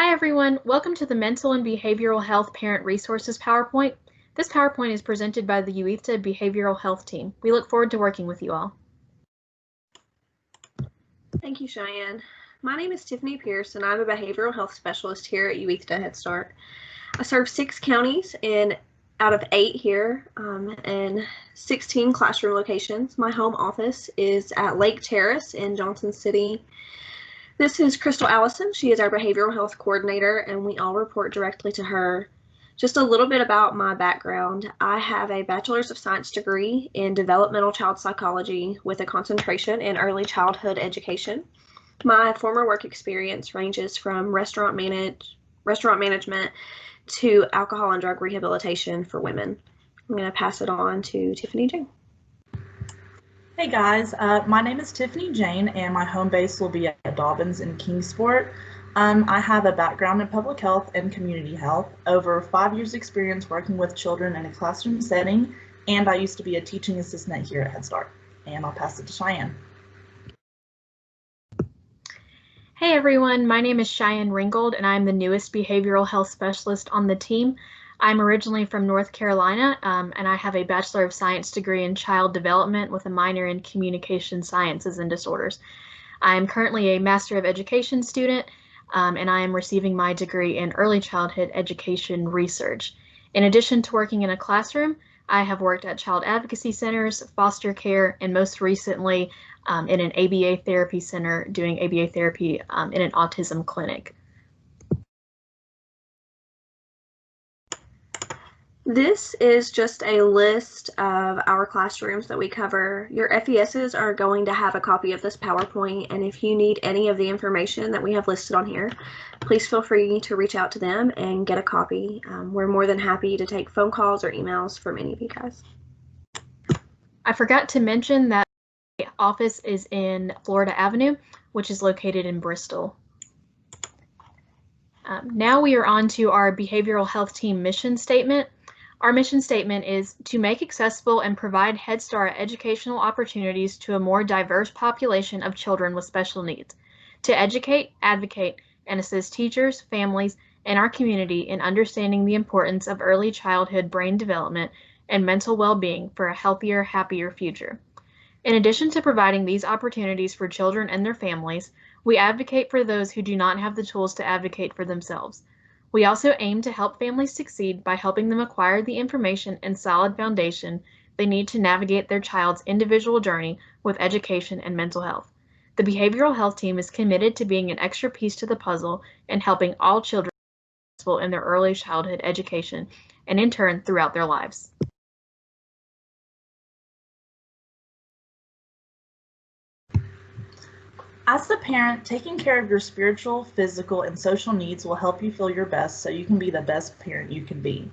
Hi everyone, welcome to the Mental and Behavioral Health Parent Resources PowerPoint. This PowerPoint is presented by the UITHTA Behavioral Health Team. We look forward to working with you all. Thank you, Cheyenne. My name is Tiffany Pierce and I'm a behavioral health specialist here at UITHTA Head Start. I serve 6 counties out of 8 here and 16 classroom locations. My home office is at Lake Terrace in Johnson City. This is Crystal Allison. She is our behavioral health coordinator and we all report directly to her. Just a little bit about my background. I have a Bachelor's of Science degree in developmental child psychology with a concentration in early childhood education. My former work experience ranges from restaurant management to alcohol and drug rehabilitation for women. I'm going to pass it on to Tiffany Jane. Hey guys, my name is Tiffany Jane and my home base will be at Dobbins in Kingsport. I have a background in public health and community health, over 5 years experience working with children in a classroom setting, and I used to be a teaching assistant here at Head Start. And I'll pass it to Cheyenne. Hey everyone, my name is Cheyenne Ringgold and I'm the newest behavioral health specialist on the team. I'm originally from North Carolina and I have a Bachelor of Science degree in child development with a minor in communication sciences and disorders. I am currently a Master of Education student and I am receiving my degree in early childhood education research. In addition to working in a classroom, I have worked at child advocacy centers, foster care, and most recently in an ABA therapy center doing ABA therapy in an autism clinic. This is just a list of our classrooms that we cover. Your FESs are going to have a copy of this PowerPoint, and if you need any of the information that we have listed on here, please feel free to reach out to them and get a copy. We're more than happy to take phone calls or emails from any of you guys. I forgot to mention that the office is in Florida Avenue, which is located in Bristol. Now we are on to our behavioral health team mission statement. Our mission statement is to make accessible and provide Head Start educational opportunities to a more diverse population of children with special needs, to educate, advocate, and assist teachers, families, and our community in understanding the importance of early childhood brain development and mental well-being for a healthier, happier future. In addition to providing these opportunities for children and their families, we advocate for those who do not have the tools to advocate for themselves. We also aim to help families succeed by helping them acquire the information and solid foundation they need to navigate their child's individual journey with education and mental health. The behavioral health team is committed to being an extra piece to the puzzle and helping all children be successful in their early childhood education and in turn throughout their lives. As a parent, taking care of your spiritual, physical, and social needs will help you feel your best so you can be the best parent you can be.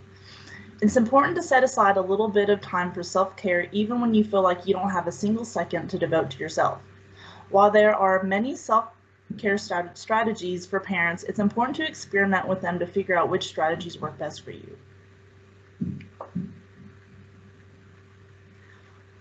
It's important to set aside a little bit of time for self-care even when you feel like you don't have a single second to devote to yourself. While there are many self-care strategies for parents, it's important to experiment with them to figure out which strategies work best for you.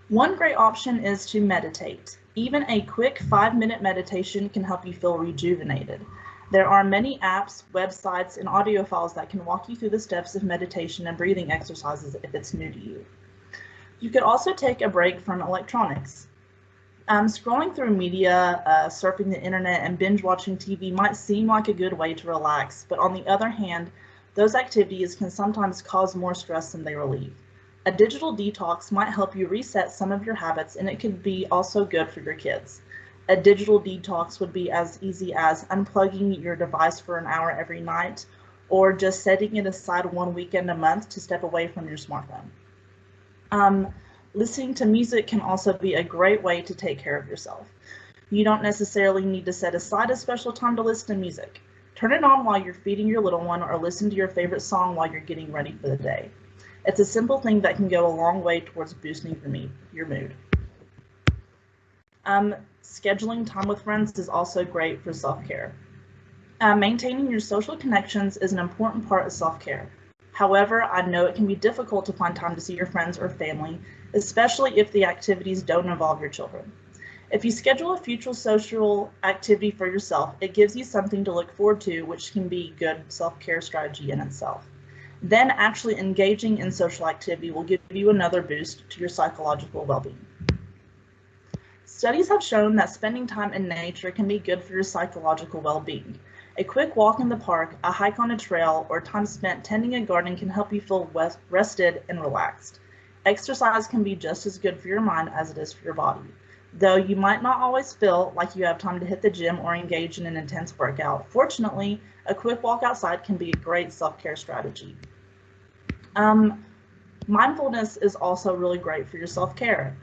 One great option is to meditate. Even a quick 5-minute meditation can help you feel rejuvenated. There are many apps, websites, and audio files that can walk you through the steps of meditation and breathing exercises if it's new to you. You could also take a break from electronics. Scrolling through media, surfing the internet, and binge watching TV might seem like a good way to relax, but on the other hand, those activities can sometimes cause more stress than they relieve. A digital detox might help you reset some of your habits, and it could be also good for your kids. A digital detox would be as easy as unplugging your device for an hour every night, or just setting it aside one weekend a month to step away from your smartphone. Listening to music can also be a great way to take care of yourself. You don't necessarily need to set aside a special time to listen to music. Turn it on while you're feeding your little one, or listen to your favorite song while you're getting ready for the day. It's a simple thing that can go a long way towards boosting your mood. Scheduling time with friends is also great for self-care. Maintaining your social connections is an important part of self-care. However, I know it can be difficult to find time to see your friends or family, especially if the activities don't involve your children. If you schedule a future social activity for yourself, it gives you something to look forward to, which can be good self-care strategy in itself. Then actually engaging in social activity will give you another boost to your psychological well-being. Studies have shown that spending time in nature can be good for your psychological well-being. A quick walk in the park, a hike on a trail, or time spent tending a garden can help you feel rested and relaxed. Exercise can be just as good for your mind as it is for your body. Though you might not always feel like you have time to hit the gym or engage in an intense workout, fortunately, a quick walk outside can be a great self-care strategy. Mindfulness is also really great for your self-care.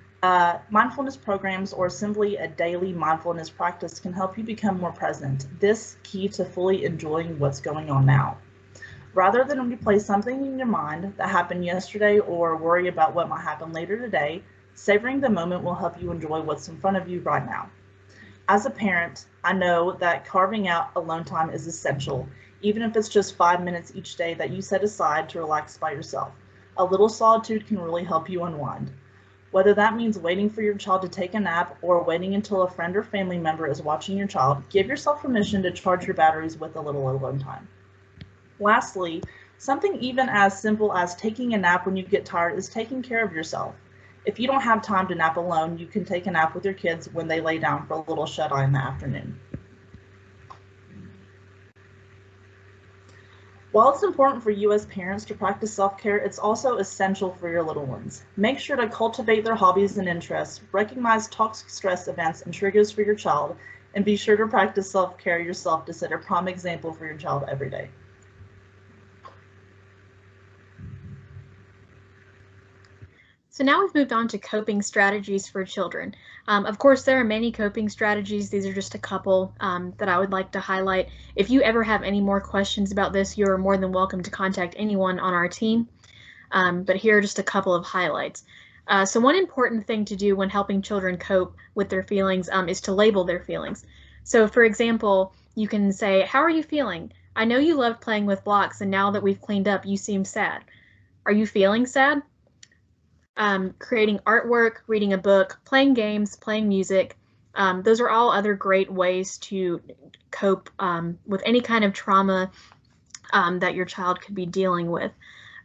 Mindfulness programs or simply a daily mindfulness practice can help you become more present. This key to fully enjoying what's going on now. Rather than replay something in your mind that happened yesterday or worry about what might happen later today, savoring the moment will help you enjoy what's in front of you right now. As a parent, I know that carving out alone time is essential, even if it's just 5 minutes each day that you set aside to relax by yourself. A little solitude can really help you unwind. Whether that means waiting for your child to take a nap or waiting until a friend or family member is watching your child, give yourself permission to charge your batteries with a little alone time. Lastly, something even as simple as taking a nap when you get tired is taking care of yourself. If you don't have time to nap alone, you can take a nap with your kids when they lay down for a little shut-eye in the afternoon. While it's important for you as parents to practice self-care, it's also essential for your little ones. Make sure to cultivate their hobbies and interests, recognize toxic stress events and triggers for your child, and be sure to practice self-care yourself to set a prime example for your child every day. So now we've moved on to coping strategies for children. Of course, there are many coping strategies. These are just a couple that I would like to highlight. If you ever have any more questions about this, you're more than welcome to contact anyone on our team. But here are just a couple of highlights. So one important thing to do when helping children cope with their feelings is to label their feelings. So for example, you can say, "How are you feeling? I know you loved playing with blocks, and now that we've cleaned up, you seem sad. Are you feeling sad?" Creating artwork, reading a book, playing games, playing music. Those are all other great ways to cope with any kind of trauma that your child could be dealing with.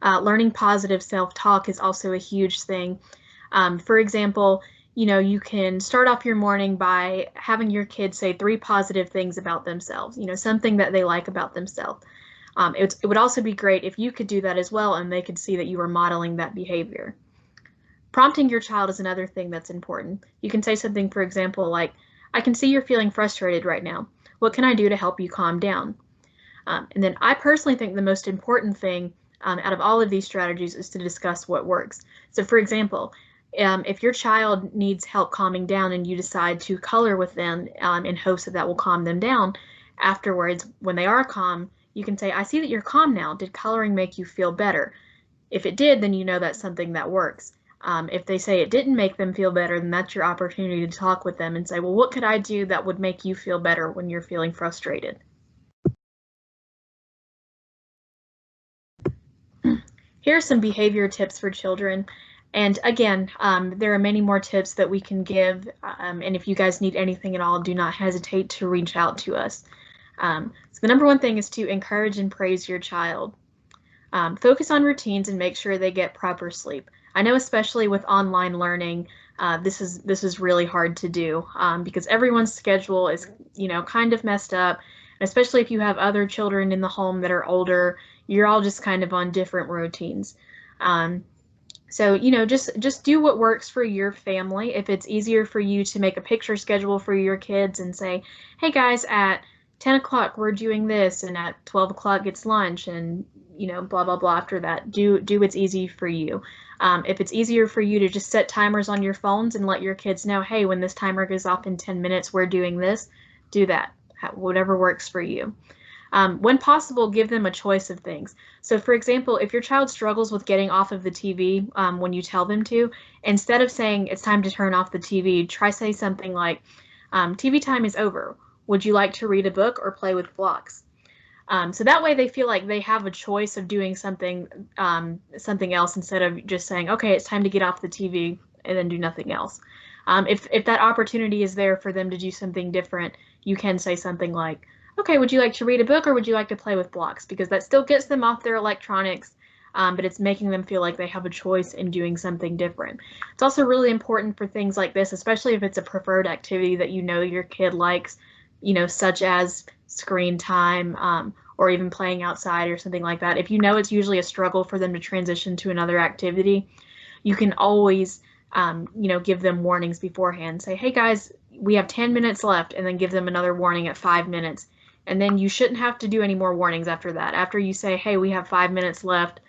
Learning positive self-talk is also a huge thing. For example, you can start off your morning by having your kids say 3 positive things about themselves, something that they like about themselves. It would also be great if you could do that as well and they could see that you were modeling that behavior. Prompting your child is another thing that's important. You can say something, for example, like, "I can see you're feeling frustrated right now. What can I do to help you calm down?" And then I personally think the most important thing out of all of these strategies is to discuss what works. So for example, if your child needs help calming down and you decide to color with them in hopes that will calm them down, afterwards, when they are calm, you can say, "I see that you're calm now. Did coloring make you feel better?" If it did, then you know that's something that works. If they say it didn't make them feel better, then that's your opportunity to talk with them and say, "Well, what could I do that would make you feel better when you're feeling frustrated?" Here are some behavior tips for children. And again, there are many more tips that we can give. And if you guys need anything at all, do not hesitate to reach out to us. So the number one thing is to encourage and praise your child. Focus on routines and make sure they get proper sleep. I know especially with online learning, this is really hard to do because everyone's schedule is, kind of messed up. And especially if you have other children in the home that are older, you're all just kind of on different routines. So, just do what works for your family. If it's easier for you to make a picture schedule for your kids and say, "Hey guys, at 10 o'clock we're doing this, and at 12 o'clock it's lunch, and blah blah blah after that." Do what's easy for you. If it's easier for you to just set timers on your phones and let your kids know, "Hey, when this timer goes off in 10 minutes, we're doing this," do that. Whatever works for you. When possible, give them a choice of things. So for example, if your child struggles with getting off of the TV when you tell them to, instead of saying it's time to turn off the TV, try say something like, "TV time is over. Would you like to read a book or play with blocks?" So that way they feel like they have a choice of doing something else instead of just saying, "Okay, it's time to get off the TV," and then do nothing else. If that opportunity is there for them to do something different, you can say something like, okay, would you like to read a book or would you like to play with blocks? Because that still gets them off their electronics, but it's making them feel like they have a choice in doing something different. It's also really important for things like this, especially if it's a preferred activity that you know your kid likes, such as screen time, or even playing outside or something like that. If you know it's usually a struggle for them to transition to another activity, you can always, give them warnings beforehand. Say, hey guys, we have 10 minutes left, and then give them another warning at 5 minutes. And then you shouldn't have to do any more warnings after that. After you say, hey, we have 5 minutes left,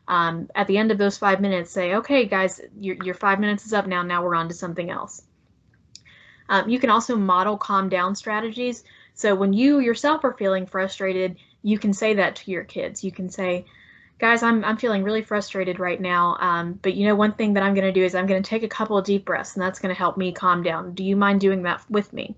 at the end of those 5 minutes, say, okay, guys, your 5 minutes is up now. Now we're on to something else. You can also model calm down strategies. So when you yourself are feeling frustrated, you can say that to your kids. You can say, guys, I'm feeling really frustrated right now, but one thing that I'm going to do is I'm going to take a couple of deep breaths, and that's going to help me calm down. Do you mind doing that with me?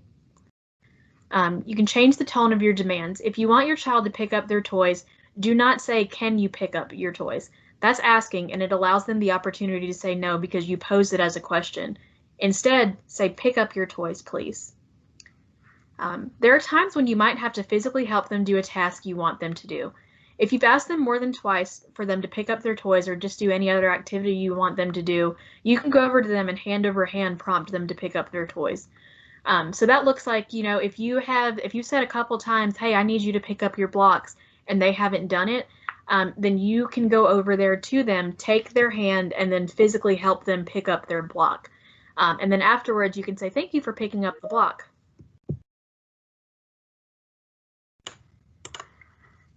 You can change the tone of your demands. If you want your child to pick up their toys, do not say, can you pick up your toys? That's asking, and it allows them the opportunity to say no because you posed it as a question. Instead, say, pick up your toys, please. There are times when you might have to physically help them do a task you want them to do. If you've asked them more than twice for them to pick up their toys or just do any other activity you want them to do, you can go over to them and hand over hand prompt them to pick up their toys. So that looks like, if you said a couple times, hey, I need you to pick up your blocks, and they haven't done it, then you can go over there to them, take their hand, and then physically help them pick up their block. And then afterwards, you can say, thank you for picking up the block.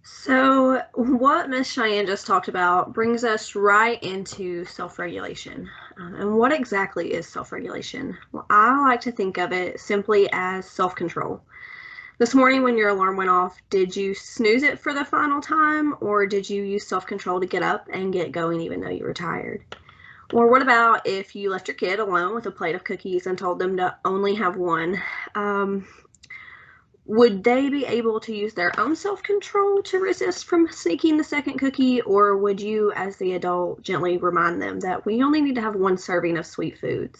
So what Ms. Cheyenne just talked about brings us right into self-regulation. And what exactly is self-regulation? Well, I like to think of it simply as self-control. This morning when your alarm went off, did you snooze it for the final time, or did you use self-control to get up and get going even though you were tired? Or what about if you left your kid alone with a plate of cookies and told them to only have one? Would they be able to use their own self-control to resist from sneaking the second cookie, or would you, as the adult, gently remind them that we only need to have one serving of sweet foods?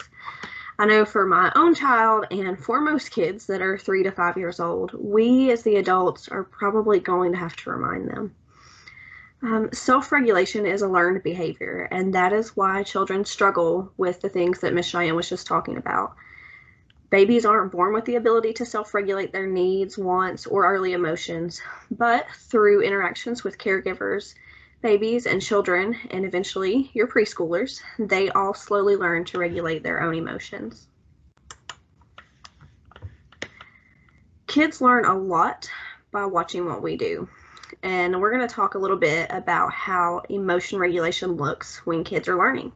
I know for my own child and for most kids that are 3 to 5 years old, we as the adults are probably going to have to remind them. Self-regulation is a learned behavior, and that is why children struggle with the things that Ms. Cheyenne was just talking about. Babies aren't born with the ability to self-regulate their needs, wants, or early emotions, but through interactions with caregivers, babies and children, and eventually your preschoolers, they all slowly learn to regulate their own emotions. Kids learn a lot by watching what we do, and we're going to talk a little bit about how emotion regulation looks when kids are learning.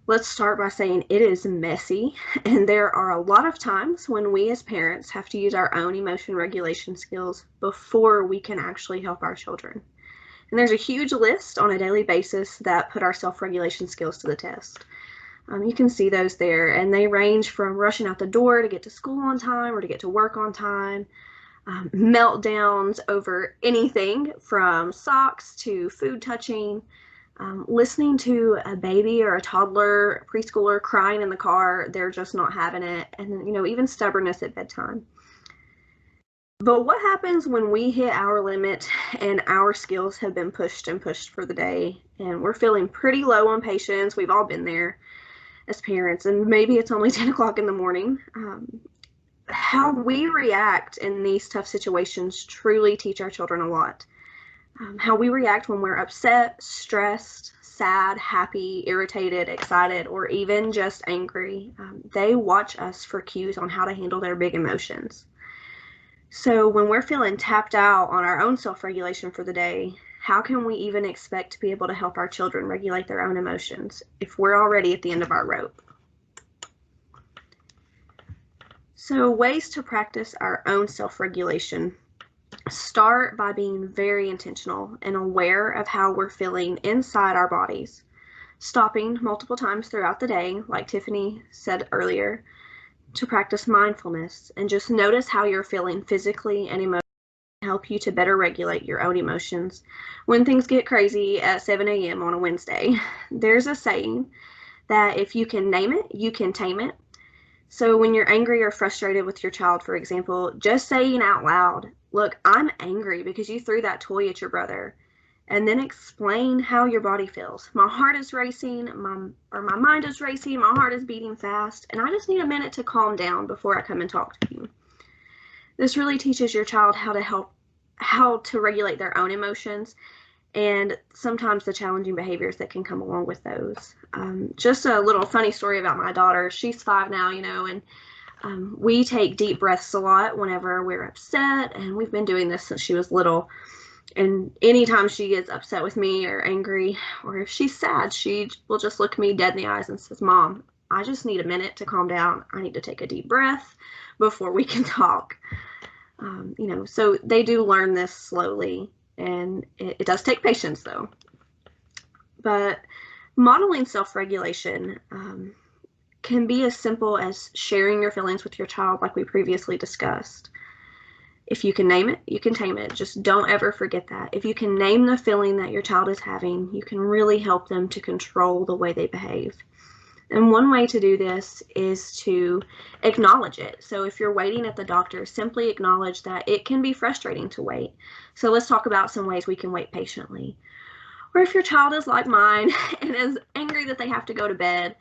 Let's start by saying it is messy, and there are a lot of times when we as parents have to use our own emotion regulation skills before we can actually help our children. And there's a huge list on a daily basis that put our self-regulation skills to the test. You can see those there, and they range from rushing out the door to get to school on time or to get to work on time, meltdowns over anything from socks to food touching, listening to a baby or a toddler, preschooler crying in the car, they're just not having it, and even stubbornness at bedtime. But what happens when we hit our limit and our skills have been pushed and pushed for the day, and we're feeling pretty low on patience? We've all been there as parents, and maybe it's only 10 o'clock in the morning. How we react in these tough situations truly teach our children a lot. How we react when we're upset, stressed, sad, happy, irritated, excited, or even just angry. They watch us for cues on how to handle their big emotions. So when we're feeling tapped out on our own self-regulation for the day, how can we even expect to be able to help our children regulate their own emotions if we're already at the end of our rope? So ways to practice our own self-regulation. Start by being very intentional and aware of how we're feeling inside our bodies. Stopping multiple times throughout the day, like Tiffany said earlier, to practice mindfulness and just notice how you're feeling physically and emotionally to help you to better regulate your own emotions when things get crazy at 7 a.m. on a Wednesday. There's a saying that if you can name it, you can tame it. So when you're angry or frustrated with your child, for example, just saying out loud, look, I'm angry because you threw that toy at your brother. And then explain how your body feels. My heart is racing, my mind is racing, my heart is beating fast, and I just need a minute to calm down before I come and talk to you. This really teaches your child how to regulate their own emotions and sometimes the challenging behaviors that can come along with those. Just a little funny story about my daughter. She's 5 now, and we take deep breaths a lot whenever we're upset, and we've been doing this since she was little. And anytime she gets upset with me or angry, or if she's sad, she will just look me dead in the eyes and says, Mom, I just need a minute to calm down. I need to take a deep breath before we can talk. So they do learn this slowly, and it does take patience though. But modeling self-regulation can be as simple as sharing your feelings with your child like we previously discussed. If you can name it, you can tame it. Just don't ever forget that. If you can name the feeling that your child is having, you can really help them to control the way they behave. And one way to do this is to acknowledge it. So if you're waiting at the doctor, simply acknowledge that it can be frustrating to wait. So let's talk about some ways we can wait patiently. Or if your child is like mine and is angry that they have to go to bed,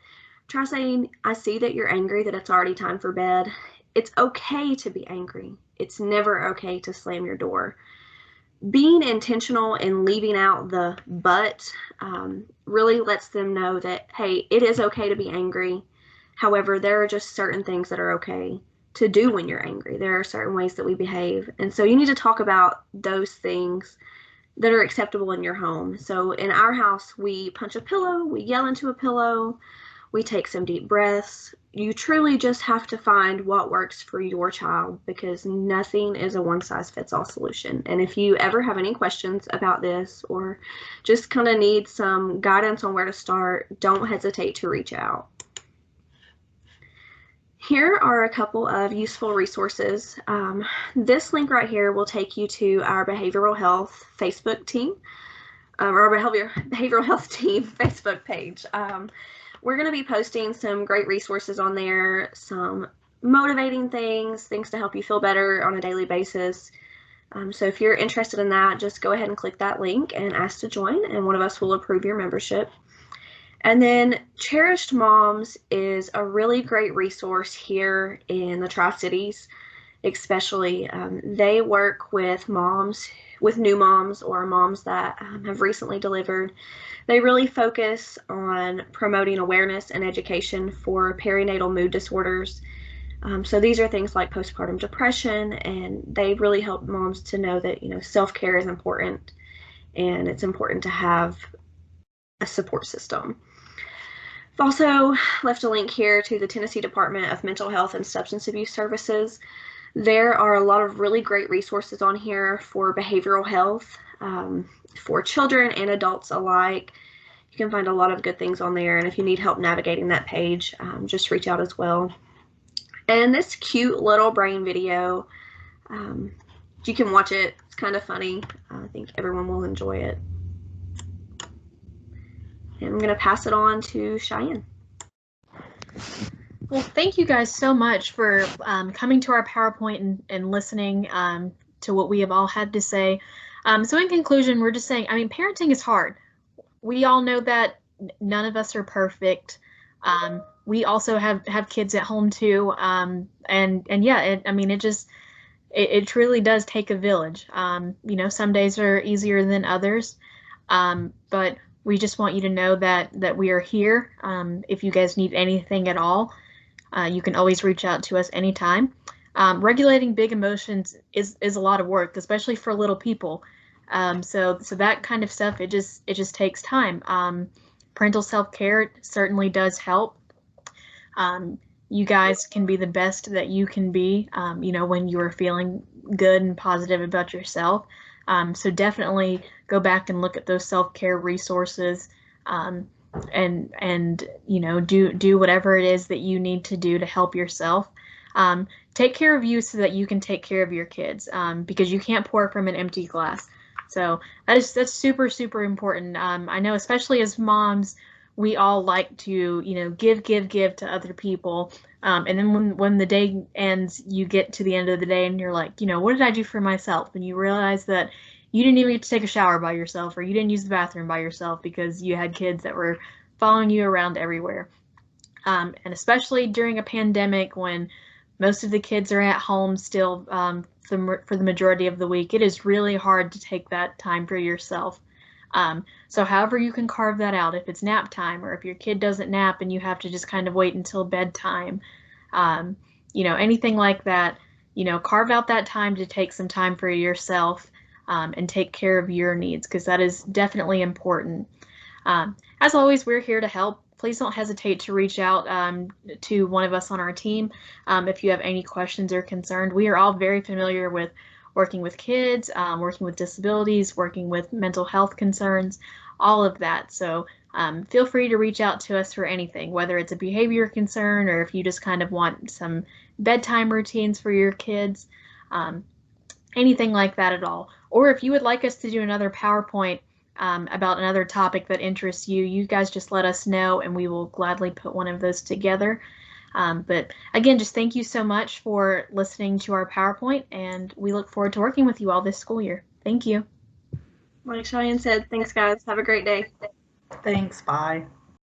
try saying, I see that you're angry, that it's already time for bed. It's okay to be angry. It's never okay to slam your door. Being intentional and leaving out the but really lets them know that, hey, it is okay to be angry. However, there are just certain things that are okay to do when you're angry. There are certain ways that we behave. And so you need to talk about those things that are acceptable in your home. So in our house, we punch a pillow, we yell into a pillow, we take some deep breaths. You truly just have to find what works for your child, because nothing is a one-size-fits-all solution. And if you ever have any questions about this or just kind of need some guidance on where to start, don't hesitate to reach out. Here are a couple of useful resources. This link right here will take you to our behavioral health Facebook team, or behavioral health team Facebook page. We're going to be posting some great resources on there, some motivating things to help you feel better on a daily basis. So if you're interested in that, just go ahead and click that link and ask to join, and one of us will approve your membership. And then Cherished Moms is a really great resource here in the Tri-Cities, especially. They work with moms, with new moms or moms that have recently delivered. They really focus on promoting awareness and education for perinatal mood disorders. So these are things like postpartum depression, and they really help moms to know that, self-care is important, and it's important to have a support system. I've also left a link here to the Tennessee Department of Mental Health and Substance Abuse Services. There are a lot of really great resources on here for behavioral health, for children and adults alike. You can find a lot of good things on there, and if you need help navigating that page, just reach out as well. And this cute little brain video, you can watch it. It's kind of funny. I think everyone will enjoy it. And I'm going to pass it on to Cheyenne. Well, thank you guys so much for coming to our PowerPoint and listening to what we have all had to say. So in conclusion, we're just saying, parenting is hard. We all know that. None of us are perfect. We also have kids at home too. And yeah, it truly does take a village. Some days are easier than others. But we just want you to know that we are here. If you guys need anything at all, you can always reach out to us anytime. Regulating big emotions is a lot of work, especially for little people. So that kind of stuff, it just takes time. Parental self-care certainly does help. You guys can be the best that you can be, when you are feeling good and positive about yourself. So definitely go back and look at those self-care resources, and do whatever it is that you need to do to help yourself. Take care of you so that you can take care of your kids, because you can't pour from an empty glass. So that's super, super important. I know, especially as moms, we all like to, give to other people. And then when the day ends, you get to the end of the day and you're like, what did I do for myself? And you realize that you didn't even get to take a shower by yourself, or you didn't use the bathroom by yourself because you had kids that were following you around everywhere. And especially during a pandemic when most of the kids are at home still for the majority of the week, it is really hard to take that time for yourself. So however you can carve that out, if it's nap time or if your kid doesn't nap and you have to just kind of wait until bedtime, anything like that, carve out that time to take some time for yourself and take care of your needs, because that is definitely important. As always, we're here to help. Please don't hesitate to reach out to one of us on our team if you have any questions or concerns. We are all very familiar with working with kids, working with disabilities, working with mental health concerns, all of that. So feel free to reach out to us for anything, whether it's a behavior concern or if you just kind of want some bedtime routines for your kids, anything like that at all. Or if you would like us to do another PowerPoint about another topic that interests you, you guys just let us know and we will gladly put one of those together. But again, just thank you so much for listening to our PowerPoint, and we look forward to working with you all this school year. Thank you. Like Cheyenne said, thanks guys. Have a great day. Thanks. Bye.